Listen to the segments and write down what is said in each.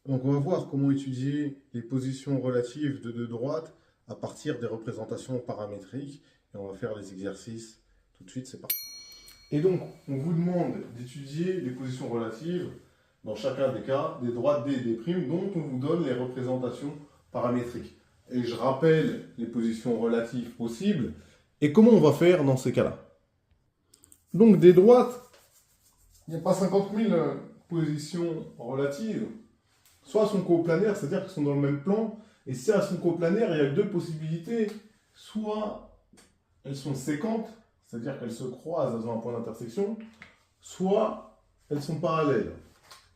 Donc on va voir comment étudier les positions relatives de deux droites à partir des représentations paramétriques. Et on va faire les exercices tout de suite, c'est parti. Et donc, on vous demande d'étudier les positions relatives, dans chacun des cas, des droites D et D', dont on vous donne les représentations paramétriques. Et je rappelle les positions relatives possibles. Et comment on va faire dans ces cas-là? Donc des droites, il n'y a pas 50 000 positions relatives. Soit elles sont coplanaires, c'est-à-dire qu'elles sont dans le même plan, et si elles sont coplanaires, il y a deux possibilités. Soit elles sont séquentes, c'est-à-dire qu'elles se croisent dans un point d'intersection, soit elles sont parallèles.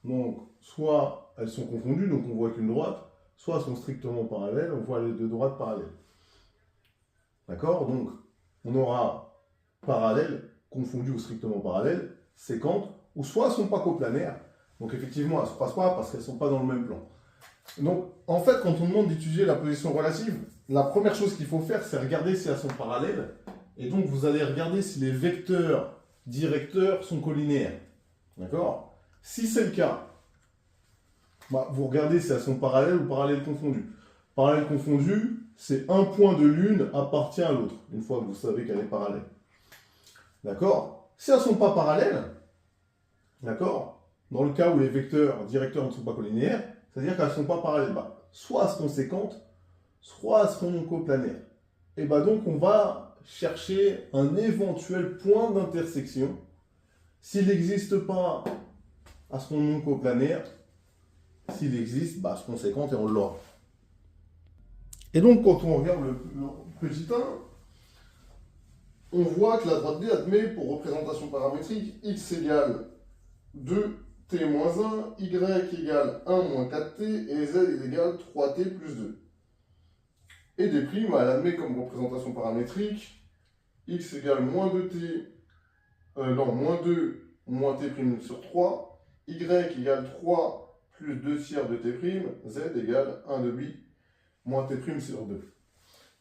Donc, soit elles sont confondues, donc on voit qu'une droite, soit elles sont strictement parallèles, on voit les deux droites parallèles. D'accord? Donc, on aura parallèle, confondu ou strictement parallèle, séquente, ou soit elles ne sont pas coplanaires. Donc effectivement, elles ne se croisent pas parce qu'elles ne sont pas dans le même plan. Donc, en fait, quand on demande d'étudier la position relative, la première chose qu'il faut faire, c'est regarder si elles sont parallèles. Et donc, vous allez regarder si les vecteurs directeurs sont collinéaires. D'accord? Si c'est le cas, vous regardez si elles sont parallèles ou parallèles confondues. Parallèles confondues, c'est un point de l'une appartient à l'autre, une fois que vous savez qu'elle est parallèle. D'accord? Si elles ne sont pas parallèles, d'accord? Dans le cas où les vecteurs directeurs ne sont pas collinéaires, c'est-à-dire qu'elles ne sont pas parallèles. Soit elles seront séquentes, soit elles seront coplanaires. Et donc on va chercher un éventuel point d'intersection. S'il n'existe pas, elles seront non coplanaires. S'il existe, elles seront séquentes et on l'aura. Et donc quand on regarde le petit 1, on voit que la droite D admet pour représentation paramétrique x égale 2t moins 1, y égale 1 moins 4t et z est égal 3t plus 2. Et D', elle admet comme représentation paramétrique x égale moins 2t, moins 2 moins t' sur 3, y égale 3 plus 2 tiers de t', z égale 1 demi moins t' sur 2.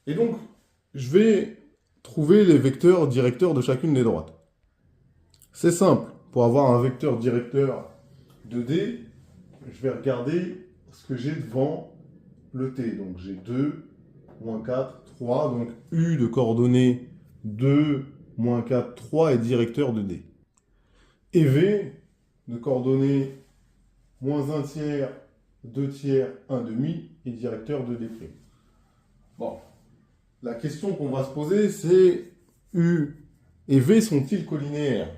Et donc, je vais trouver les vecteurs directeurs de chacune des droites. C'est simple. Pour avoir un vecteur directeur de D, je vais regarder ce que j'ai devant le T. Donc j'ai 2, moins 4, 3. Donc U de coordonnées 2, moins 4, 3 est directeur de D. Et V de coordonnées moins 1 tiers, 2 tiers, 1 demi est directeur de D'. Bon. La question qu'on va se poser, c'est U et V sont-ils collinéaires?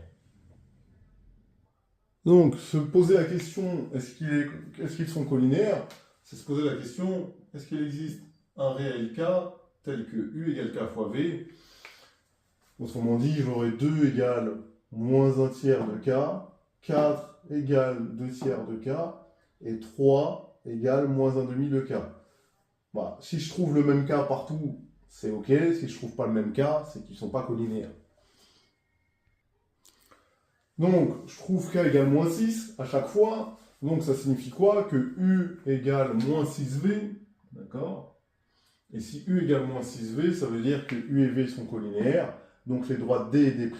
Donc, se poser la question, est-ce qu'ils sont collinéaires? C'est se poser la question, est-ce qu'il existe un réel K tel que U égale K fois V? Autrement dit, j'aurai 2 égale moins 1 tiers de K, 4 égale 2 tiers de K, et 3 égale moins 1 demi de K. Si je trouve le même K partout, c'est OK. Si je ne trouve pas le même K, c'est qu'ils ne sont pas collinéaires. Donc, je trouve K égale moins 6 à chaque fois. Donc, ça signifie quoi? Que U égale moins 6V. D'accord? Et si U égale moins 6V, ça veut dire que U et V sont collinéaires. Donc, les droites D et D'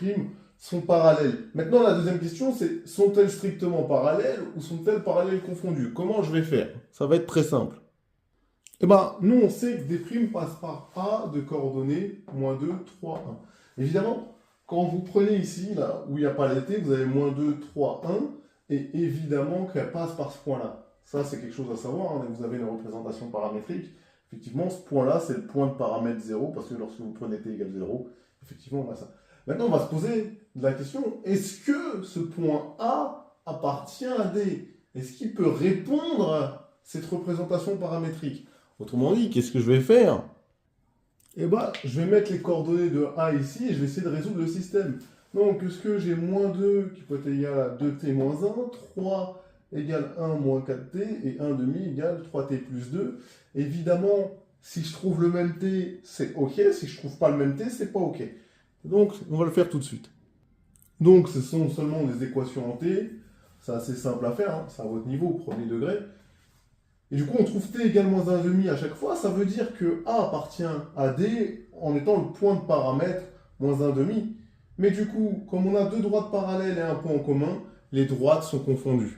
sont parallèles. Maintenant, la deuxième question, c'est sont-elles strictement parallèles ou sont-elles parallèles confondues? Comment je vais faire? Ça va être très simple. Nous, on sait que D' passe par A de coordonnées moins 2, 3, 1. Évidemment, quand vous prenez ici, là, où il n'y a pas les T, vous avez moins 2, 3, 1, et évidemment qu'elle passe par ce point-là. Ça, c'est quelque chose à savoir, vous avez une représentation paramétrique. Effectivement, ce point-là, c'est le point de paramètre 0, parce que lorsque vous prenez T égale 0, effectivement, on a ça. Maintenant, on va se poser la question, est-ce que ce point A appartient à D? Est-ce qu'il peut répondre à cette représentation paramétrique? Autrement dit, qu'est-ce que je vais faire? Je vais mettre les coordonnées de A ici et je vais essayer de résoudre le système. Donc, est-ce que j'ai moins 2 qui peut être égal à 2t moins 1, 3 égale 1 moins 4t et 1 demi égale 3t plus 2. Évidemment, si je trouve le même t, c'est OK. Si je ne trouve pas le même t, c'est pas OK. Donc, on va le faire tout de suite. Donc, ce sont seulement des équations en t. C'est assez simple à faire, c'est à votre niveau, au premier degré. Et du coup, on trouve t égale moins 1 demi à chaque fois. Ça veut dire que A appartient à D en étant le point de paramètre moins 1 demi. Mais du coup, comme on a deux droites parallèles et un point en commun, les droites sont confondues.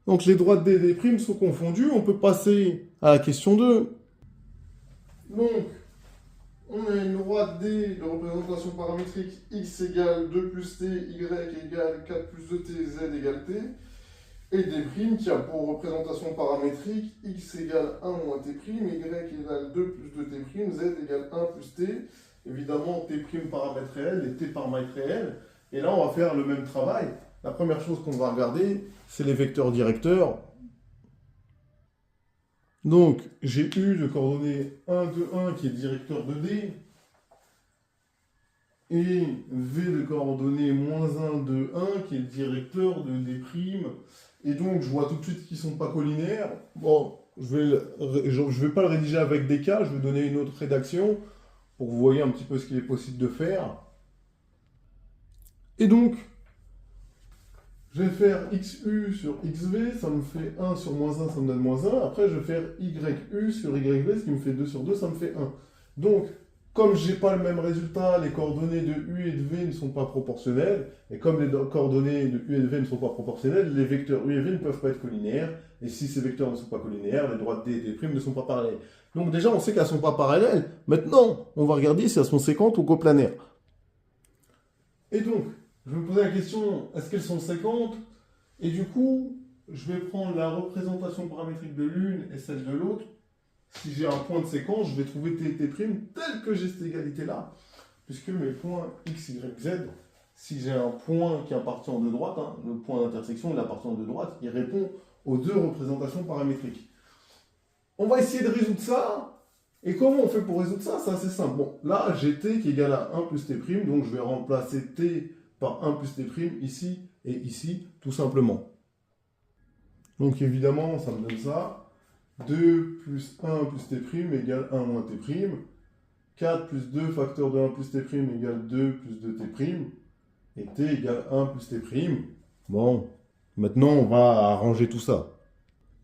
Donc les droites D et D' sont confondues. On peut passer à la question 2. Donc, on a une droite D de représentation paramétrique x égale 2 plus t, y égale 4 plus 2t, z égale t. Et D' qui a pour représentation paramétrique x égale 1 moins t', y égale 2 plus 2t', z égale 1 plus t. Évidemment, t' paramètre réel et t paramètre réel. Et là, on va faire le même travail. La première chose qu'on va regarder, c'est les vecteurs directeurs. Donc, j'ai U de coordonnées 1, 2, 1 qui est directeur de D. Et V de coordonnées moins 1, 2, 1 qui est le directeur de D'. Et donc, je vois tout de suite qu'ils ne sont pas collinaires. Bon, je vais pas le rédiger avec des cas, je vais donner une autre rédaction pour que vous voyez un petit peu ce qu'il est possible de faire. Et donc, je vais faire XU sur XV, ça me fait 1 sur moins 1, ça me donne moins 1. Après, je vais faire YU sur YV, ce qui me fait 2 sur 2, ça me fait 1. Donc, comme je n'ai pas le même résultat, les coordonnées de U et de V ne sont pas proportionnelles. Et comme les coordonnées de U et de V ne sont pas proportionnelles, les vecteurs U et V ne peuvent pas être collinaires. Et si ces vecteurs ne sont pas collinaires, les droites D et D' ne sont pas parallèles. Donc déjà, on sait qu'elles ne sont pas parallèles. Maintenant, on va regarder si elles sont séquentes ou coplanaires. Et donc, je vais me poser la question, est-ce qu'elles sont séquentes? Et du coup, je vais prendre la représentation paramétrique de l'une et celle de l'autre. Si j'ai un point de séquence, je vais trouver t et t' tel que j'ai cette égalité-là. Puisque mes points x, y, z, si j'ai un point qui appartient en deux droites, hein, le point d'intersection, il appartient en deux droites, il répond aux deux représentations paramétriques. On va essayer de résoudre ça. Et comment on fait pour résoudre ça? C'est assez simple. Bon, là, j'ai t qui est égal à 1 plus t', donc je vais remplacer t par 1 plus t' ici et ici, tout simplement. Donc évidemment, ça me donne ça. 2 plus 1 plus t' égale 1 moins t'. 4 plus 2 facteur de 1 plus t' égale 2 plus 2t'. Et t égale 1 plus t'. Bon, maintenant on va arranger tout ça.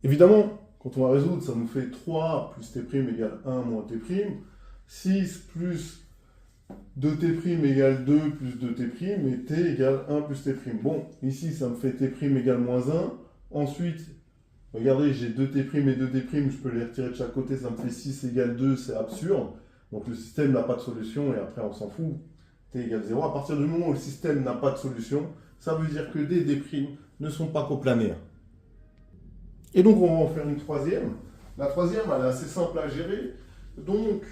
Évidemment, quand on va résoudre, ça nous fait 3 plus t' égale 1 moins t'. 6 plus 2t' égale 2 plus 2t', et t égale 1 plus t'. Bon, ici, ça me fait t' égale moins 1. Ensuite, regardez, j'ai 2t' et 2t', je peux les retirer de chaque côté, ça me fait 6 égale 2, c'est absurde. Donc le système n'a pas de solution, et après on s'en fout. T égale 0. À partir du moment où le système n'a pas de solution, ça veut dire que D et D' ne sont pas coplanaires. Et donc on va en faire une troisième. La troisième, elle est assez simple à gérer. Donc,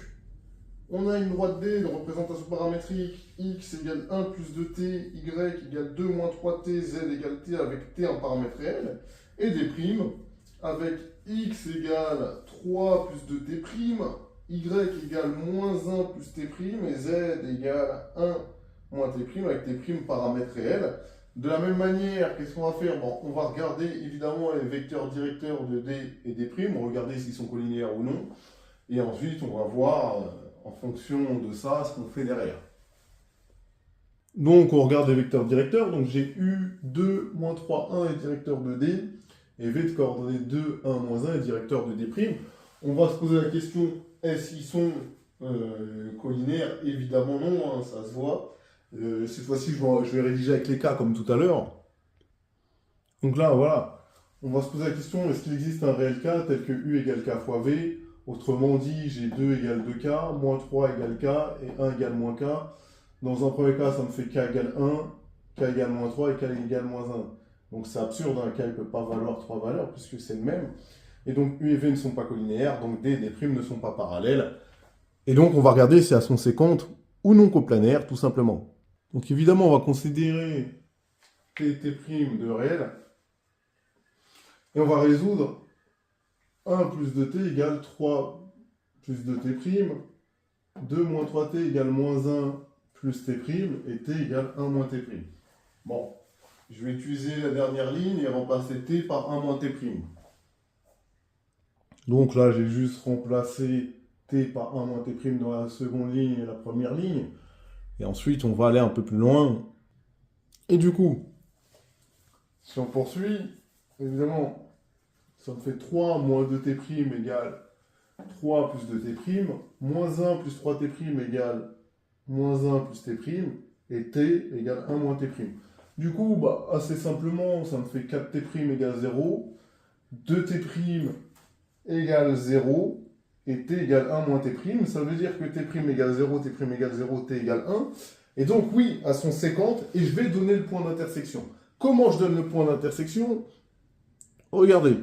on a une droite D de représentation paramétrique, x égale 1 plus 2t, y égale 2 moins 3t, z égale t avec t en paramètre réel, et D' avec x égale 3 plus 2t', y égale moins 1 plus t', et z égale 1 moins t' avec t' paramètre réel. De la même manière, qu'est-ce qu'on va faire? Bon, on va regarder évidemment les vecteurs directeurs de D et D', on va regarder s'ils sont collinaires ou non, et ensuite on va voir en fonction de ça ce qu'on fait derrière. Donc on regarde les vecteurs directeurs, donc j'ai U, 2, moins 3, 1 est directeur de D, et V de coordonnées 2, 1, moins 1 est directeur de D'. On va se poser la question, est-ce qu'ils sont collinaires? Évidemment non, hein, ça se voit. Cette fois-ci, je vais rédiger avec les cas comme tout à l'heure. Donc là, voilà, on va se poser la question, est-ce qu'il existe un réel cas tel que U égale K fois V? Autrement dit, j'ai 2 égale 2K, moins 3 égale K, et 1 égale moins K. Dans un premier cas, ça me fait K égale 1, K égale moins 3 et K égale moins 1. Donc c'est absurde, un K ne peut pas valoir 3 valeurs puisque c'est le même. Et donc U et V ne sont pas collinéaires, donc D et D' ne sont pas parallèles. Et donc on va regarder si elles sont séquentes ou non coplanaires, tout simplement. Donc évidemment, on va considérer T et T' de réel. Et on va résoudre 1 plus 2t égale 3 plus 2t', 2 moins 3t égale moins 1 plus t', et t égale 1 moins t'. Bon, je vais utiliser la dernière ligne et remplacer t par 1 moins t'. Donc là, j'ai juste remplacé t par 1 moins t' dans la seconde ligne et la première ligne. Et ensuite, on va aller un peu plus loin. Et du coup, si on poursuit, évidemment, ça me fait 3 moins 2t' égale 3 plus 2t', moins 1 plus 3t' égale moins 1 plus t', et t égale 1 moins t'. Du coup, assez simplement, ça me fait 4t' égale 0. 2t' égale 0 et t égale 1 moins t'. Ça veut dire que t' égale 0, t' égale 0, t égale 1. Et donc, oui, elles sont séquentes et je vais donner le point d'intersection. Comment je donne le point d'intersection? Regardez.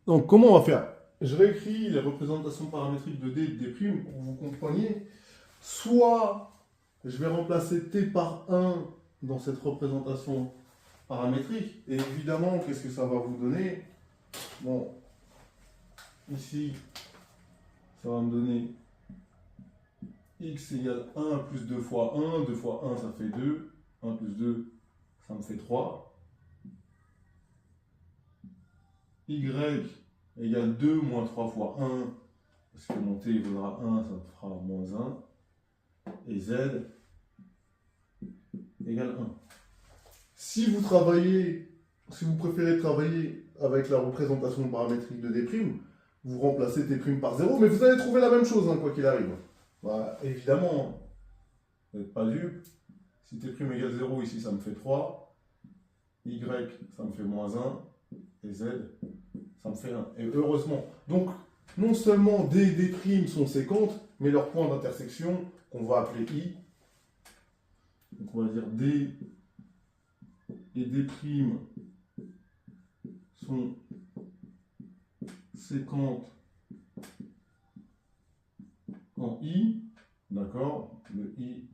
Donc, comment on va faire? Je réécris les représentations paramétriques de d et de d' pour que vous compreniez. Soit je vais remplacer t par 1 dans cette représentation paramétrique. Et évidemment, qu'est-ce que ça va vous donner? Bon, ici, ça va me donner x égale 1 plus 2 fois 1. 2 fois 1, ça fait 2. 1 plus 2, ça me fait 3. Y égale 2 moins 3 fois 1. Parce que mon t vaudra 1, ça fera moins 1. Et z égale 1. Si vous préférez travailler avec la représentation paramétrique de d', vous remplacez t' par 0, mais vous allez trouver la même chose, hein, quoi qu'il arrive. Bah, évidemment, vous n'êtes pas dupe. Si t' égale 0, ici, ça me fait 3. Y, ça me fait moins 1. Et z, ça me fait 1. Et heureusement. Donc, non seulement d et d' sont séquentes, mais leur point d'intersection, qu'on va appeler i. Donc, on va dire d et d' sont séquentes en i, d'accord, le i,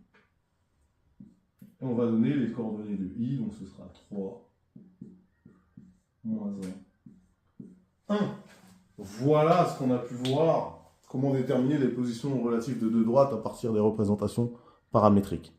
et on va donner les coordonnées de i, donc ce sera 3 moins 1, 1. Voilà ce qu'on a pu voir, comment déterminer les positions relatives de deux droites à partir des représentations paramétriques.